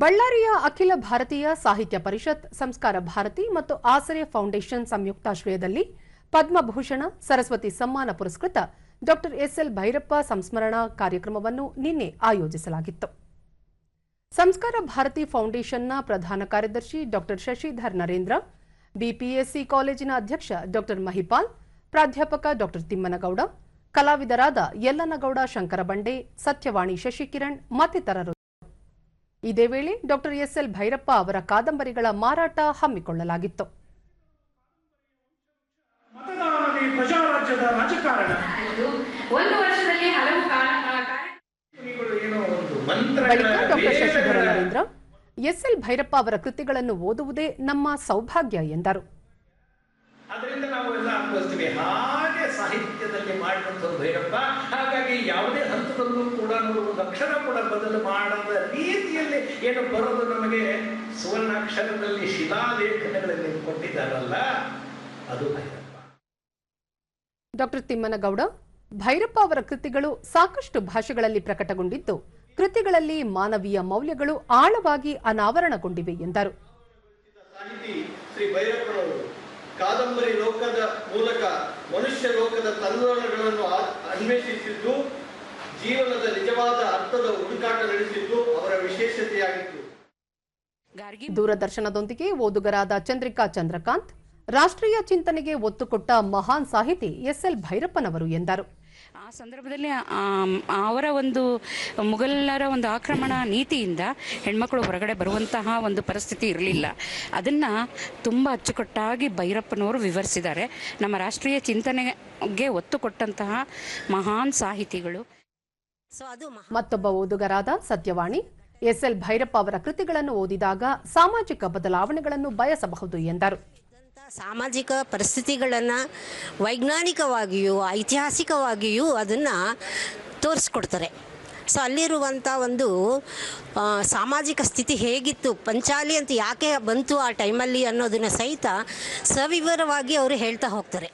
ಬಳ್ಳಾರಿಯ ಅಖಿಲ ಭಾರತೀಯ ಸಾಹಿತ್ಯ ಪರಿಷತ್, ಸಂಸ್ಕಾರ ಭಾರತಿ ಮತ್ತು ಆಸರೆ ಫೌಂಡೇಶನ್ ಸಂಯುಕ್ತಾಶ್ರಯದಲ್ಲಿ ಪದ್ಮಭೂಷಣ ಸರಸ್ವತಿ ಸಮ್ಮಾನ ಪುರಸ್ಕೃತ ಡಾ ಎಸ್ಎಲ್ ಭೈರಪ್ಪ ಸಂಸ್ಮರಣಾ ಕಾರ್ಯಕ್ರಮವನ್ನು ನಿನ್ನೆ ಆಯೋಜಿಸಲಾಗಿತ್ತು. ಸಂಸ್ಕಾರ ಭಾರತಿ ಫೌಂಡೇಶನ್ನ ಪ್ರಧಾನ ಕಾರ್ಯದರ್ಶಿ ಡಾ ಶಶಿಧರ್ ನರೇಂದ್ರ, ಬಿಪಿಎಸ್ಸಿ ಕಾಲೇಜಿನ ಅಧ್ಯಕ್ಷ ಡಾ ಮಹಿಪಾಲ್, ಪ್ರಾಧ್ಯಾಪಕ ಡಾ ತಿಮ್ಮನಗೌಡ, ಕಲಾವಿದರಾದ ಯಲ್ಲನಗೌಡ ಶಂಕರಬಂಡೆ, ಸತ್ಯವಾಣಿ ಶಶಿಕಿರಣ್ ಮತ್ತಿತರರು. ಇದೇ ವೇಳೆ ಡಾ ಎಸ್ಎಲ್ ಭೈರಪ್ಪ ಅವರ ಕಾದಂಬರಿಗಳ ಮಾರಾಟ ಹಮ್ಮಿಕೊಳ್ಳಲಾಗಿತ್ತು. ಬಳಿಕ ಡಾ ಶಶಿಧರ ನರೇಂದ್ರ, ಎಸ್ಎಲ್ ಭೈರಪ್ಪ ಅವರ ಕೃತಿಗಳನ್ನು ಓದುವುದೇ ನಮ್ಮ ಸೌಭಾಗ್ಯ ಎಂದರು. ಅದರಿಂದ ನಾವು ಎಲ್ಲ ಅನುಭವಿಸ್ತೀವಿ. ಹಾಗೆ ಸಾಹಿತ್ಯದಲ್ಲಿ ಮಾಡಿದಂಥದ್ದು ಭೈರಪ್ಪ. ಹಾಗಾಗಿ ಯಾವುದೇ ಹಂತದಲ್ಲೂ ಕೂಡ ಒಂದು ಅಕ್ಷರ ಕೂಡ ಬದಲು ಮಾಡದ ರೀತಿಯಲ್ಲಿ ಏನು ಬರೋದು ನಮಗೆ ಸುವರ್ಣಾಕ್ಷರದಲ್ಲಿ ಶಿಲಾಲೇಖನಗಳಲ್ಲಿ ಕೊಟ್ಟಿದ್ದಾರಲ್ಲ, ಅದು ಭೈರಪ್ಪ. ಡಾ ತಿಮ್ಮನಗೌಡ, ಭೈರಪ್ಪ ಅವರ ಕೃತಿಗಳು ಸಾಕಷ್ಟು ಭಾಷೆಗಳಲ್ಲಿ ಪ್ರಕಟಗೊಂಡಿದ್ದು, ಕೃತಿಗಳಲ್ಲಿ ಮಾನವೀಯ ಮೌಲ್ಯಗಳು ಆಳವಾಗಿ ಅನಾವರಣಗೊಂಡಿವೆ ಎಂದರು. ಶ್ರೀ ಭೈರಪ್ಪನವರು ಕಾದಂಬರಿ ಲೋಕದ ಮೂಲಕ ಮನುಷ್ಯ ಲೋಕದ ತಲ್ಲಣಗಳನ್ನು ಅನ್ವೇಷಿಸಿದ್ದು, ಜೀವನದ ನಿಜವಾದ ಅರ್ಥದ ಹುಡುಕಾಟ ನಡೆಸಿದ್ದು ಅವರ ವಿಶೇಷತೆಯಾಗಿತ್ತು. ದೂರದರ್ಶನದೊಂದಿಗೆ ಓದುಗರಾದ ಚಂದ್ರಿಕಾ ಚಂದ್ರಕಾಂತ್, ರಾಷ್ಟ್ರೀಯ ಚಿಂತನೆಗೆ ಒತ್ತು ಕೊಟ್ಟ ಮಹಾನ್ ಸಾಹಿತಿ ಎಸ್ಎಲ್ ಭೈರಪ್ಪನವರು ಎಂದರು. ಆ ಸಂದರ್ಭದಲ್ಲಿ ಅವರ ಒಂದು ಮುಘಲರ ಒಂದು ಆಕ್ರಮಣ ನೀತಿಯಿಂದ ಹೆಣ್ಮಕ್ಳು ಹೊರಗಡೆ ಬರುವಂತಹ ಒಂದು ಪರಿಸ್ಥಿತಿ ಇರಲಿಲ್ಲ. ಅದನ್ನು ತುಂಬ ಅಚ್ಚುಕಟ್ಟಾಗಿ ಭೈರಪ್ಪನವರು ವಿವರಿಸಿದ್ದಾರೆ. ನಮ್ಮ ರಾಷ್ಟ್ರೀಯ ಚಿಂತನೆಗೆ ಒತ್ತು ಕೊಟ್ಟಂತಹ ಮಹಾನ್ ಸಾಹಿತಿಗಳು. ಮತ್ತೊಬ್ಬ ಓದುಗರಾದ ಸತ್ಯವಾಣಿ, ಎಸ್ಎಲ್ ಭೈರಪ್ಪ ಅವರ ಕೃತಿಗಳನ್ನು ಓದಿದಾಗ ಸಾಮಾಜಿಕ ಬದಲಾವಣೆಗಳನ್ನು ಬಯಸಬಹುದು ಎಂದರು. ಸಾಮಾಜಿಕ ಪರಿಸ್ಥಿತಿಗಳನ್ನು ವೈಜ್ಞಾನಿಕವಾಗಿಯೂ ಐತಿಹಾಸಿಕವಾಗಿಯೂ ಅದನ್ನು ತೋರಿಸ್ಕೊಡ್ತಾರೆ. ಸೊ ಅಲ್ಲಿರುವಂಥ ಒಂದು ಸಾಮಾಜಿಕ ಸ್ಥಿತಿ ಹೇಗಿತ್ತು, ಪಂಚಾಲಿ ಅಂತ ಯಾಕೆ ಬಂತು ಆ ಟೈಮಲ್ಲಿ ಅನ್ನೋದನ್ನು ಸಹಿತ ಸವಿವರವಾಗಿ ಅವರು ಹೇಳ್ತಾ ಹೋಗ್ತಾರೆ.